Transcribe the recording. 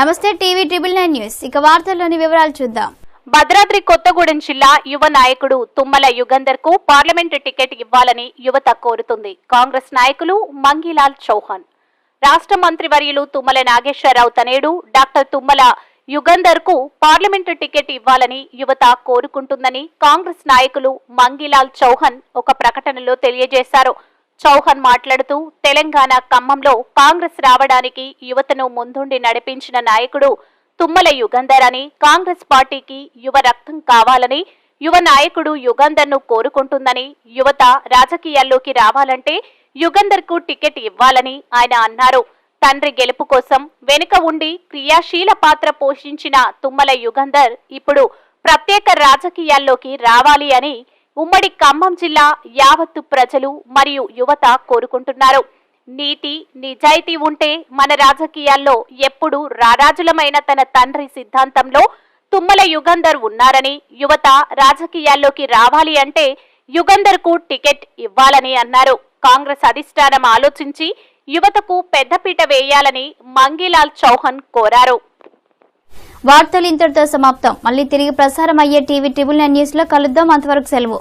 నమస్తే TV triple 9 news ఇక వార్తల్లోని వివరాలు చూద్దాం. భద్రాద్రి కొత్తగూడెం జిల్లా యువ నాయకుడు తుమ్మల యుగంధర్ కు పార్లమెంటు టికెట్ ఇవ్వాలని యువత కోరుతుంది. కాంగ్రెస్ నాయకులు మంగిలాల్ చౌహాన్, రాష్ట్ర మంత్రివర్యులు తుమ్మల నాగేశ్వరరావు తనేడు డాక్టర్ తుమ్మల యుగంధర్ కు పార్లమెంటు టికెట్ ఇవ్వాలని యువత కోరుకుంటుందని కాంగ్రెస్ నాయకులు మంగిలాల్ చౌహాన్ ఒక ప్రకటనలో తెలియజేశారు. చౌహాన్ మాట్లాడుతూ తెలంగాణ ఖమ్మంలో కాంగ్రెస్ రావడానికి యువతను ముందుండి నడిపించిన నాయకుడు తుమ్మల యుగంధర్ అని, కాంగ్రెస్ పార్టీకి యువ రక్తం కావాలని యువ నాయకుడు యుగంధర్ ను కోరుకుంటుందని, యువత రాజకీయాల్లోకి రావాలంటే యుగంధర్ కు టికెట్ ఇవ్వాలని ఆయన అన్నారు. తండ్రి గెలుపు కోసం వెనుక ఉండి క్రియాశీల పాత్ర పోషించిన తుమ్మల యుగంధర్ ఇప్పుడు ప్రత్యేక రాజకీయాల్లోకి రావాలి అని ఉమ్మడి ఖమ్మం జిల్లా యావత్తు ప్రజలు మరియు యువత కోరుకుంటున్నారు. నీతి నిజాయితీ ఉంటే మన రాజకీయాల్లో ఎప్పుడు రారాజులమైన తన తండ్రి సిద్ధాంతంలో తుమ్మల యుగంధర్ ఉన్నారని, యువత రాజకీయాల్లోకి రావాలి అంటే యుగంధర్ కు టికెట్ ఇవ్వాలని అన్నారు. కాంగ్రెస్ అధిష్టానం ఆలోచించి యువతకు పెద్దపీట వేయాలని మంగిలాల్ చౌహాన్ కోరారు. వార్తలు ఇంతటితో సమాప్తం. మళ్ళీ తిరిగి ప్రసారం అయ్యే టీవీ ట్రిబుల్ 9 న్యూస్ లో కలుద్దాం. అంతవరకు సెలవు.